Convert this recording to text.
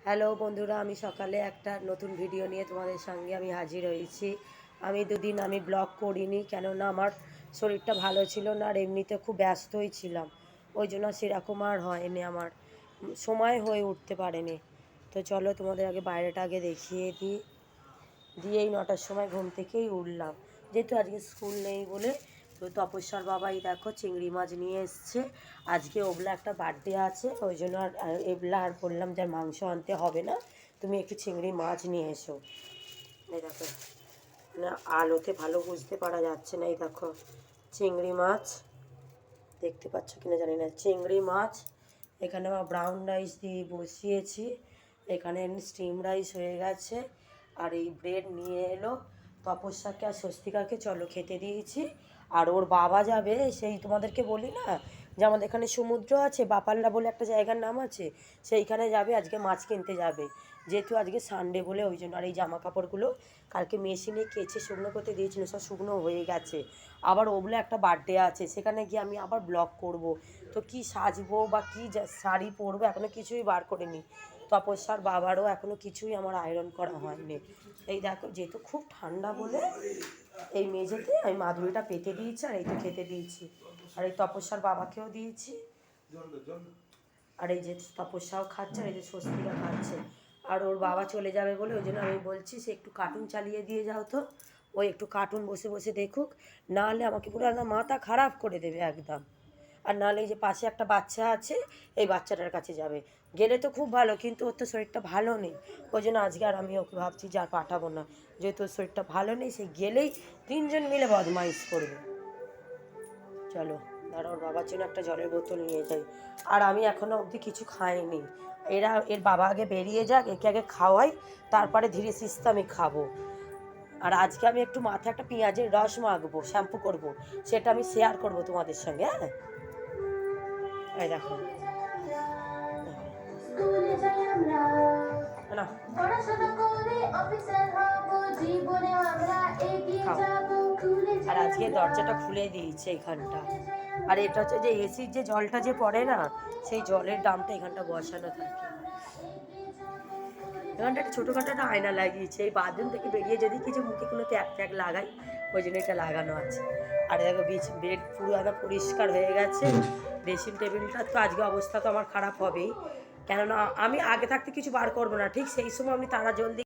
Hello বন্ধুরা, আমি সকালে একটা নতুন ভিডিও নিয়ে তোমাদের সঙ্গে আমি হাজির হয়েছি। আমি দুদিন ব্লগ করিনি, কেননা আমার শরীরটা ভালো ছিল না, আর এমনিতে খুব ব্যস্তই ছিলাম। ওই জন্য সেরকম আর হয়নি, আমার সময় হয়ে উঠতে পারেনি। তো চলো তোমাদের আগে বাইরেটা আগে দেখিয়ে দিই। দিয়েই 9টার সময় ঘুম থেকেই উঠলাম, যেহেতু আজকে স্কুল নেই বলে। তো তপস্যার বাবাই দেখো চিংড়ি মাছ নিয়ে এসছে। আজকে ওগুলা একটা বার্থডে আছে, ওই জন্য আর এবলা আর বললাম যে মাংস আনতে হবে না, তুমি একটু চিংড়ি মাছ নিয়ে এসো। এই দেখো, মানে আলোতে ভালো বুঝতে পারা যাচ্ছে না। এই দেখো চিংড়ি মাছ, দেখতে পাচ্ছ কিনা জানি না, চিংড়ি মাছ। এখানে আমার ব্রাউন রাইস দিয়ে বসিয়েছি, এখানে স্টিম রাইস হয়ে গেছে। আর এই ব্রেড নিয়ে এলো তপস্যাকে আর স্বস্তিকাকে, চলো খেতে দিয়েছি। আর ওর বাবা যাবে, সেই তোমাদেরকে বলি না যে আমাদের এখানে সমুদ্র আছে, বাপাল্লা বলে একটা জায়গার নাম আছে, সেইখানে যাবে আজকে মাছ কিনতে যাবে, যেহেতু আজকে সানডে বলে ওই জন্য। আর এই জামা কাপড়গুলো কালকে মেশিনে কেচে শুকনো করতে দিয়েছিল, সব শুকনো হয়ে গেছে। আবার ওগুলো একটা বার্থডে আছে, সেখানে গিয়ে আমি আবার ব্লগ করব। তো কি সাজবো বা কী শাড়ি পরবো এখনও কিছুই বার করিনি। তপস্যার বাবারও এখনও কিছুই আমার আয়রন করা হয়নি। এই দেখো, যেহেতু খুব ঠান্ডা বলে এই মেঝেতে আমি মাদুরিটা পেতে দিয়েছি, আর এই তো খেতে দিয়েছি। আর এই তপস্যার বাবাকেও দিয়েছি, আর এই যে তপস্যাও খাচ্ছে, আর এই যে স্বস্তিকা খাচ্ছে। আর ওর বাবা চলে যাবে বলে ওই জন্য আমি বলছি সে একটু কার্টুন চালিয়ে দিয়ে যাও তো, ও একটু কার্টুন বসে বসে দেখুক, নাহলে আমাকে পুরো না মাথা খারাপ করে দেবে একদম। আর নাহলে এই যে পাশে একটা বাচ্চা আছে, এই বাচ্চাটার কাছে যাবে। গেলে তো খুব ভালো, কিন্তু ওর তো শরীরটা ভালো নেই, ওই জন্য আজকে আর আমি ওকে ভাবছি যে আর পাঠাবো না, যেহেতু ওর শরীরটা ভালো নেই। সে গেলেই তিনজন মিলে বদমাইশ করবে। চলো দাঁড়া, ওর বাবার জন্য একটা জলের বোতল নিয়ে যাই। আর আমি এখনও অবধি কিছু খাইনি, এর বাবা আগে বেরিয়ে যাক, একে আগে খাওয়াই, তারপরে ধীরে সুস্থে আমি খাবো। আর আজকে আমি একটু মাথায় একটা পেঁয়াজের রস মাখবো, শ্যাম্পু করব, সেটা আমি শেয়ার করব তোমাদের সঙ্গে। হ্যাঁ, এই দেখো না, আর আজকে দরজাটা খুলে দিয়েছে এখানটা। আর এটা হচ্ছে যে এসির যে জলটা যে পড়ে না, সেই জলের দামটা এখানটা বসানো থাকে। এখানটা একটা ছোটোখাটো একটা আয়না লাগিয়েছে, এই বাথরুম থেকে বেরিয়ে যদি কিছু মুখে কোনো ট্যাগ ট্যাগ লাগাই, ওই জন্য এটা লাগানো আছে। আর দেখো বেড পুরো একদম পরিষ্কার হয়ে গেছে। ড্রেসিং টেবিলটার তো আজকে অবস্থা তো আমার খারাপ হবেই, কেননা আমি আগে থাকতে কিছু বার করবো না, ঠিক সেই সময় আমি তারা জলদি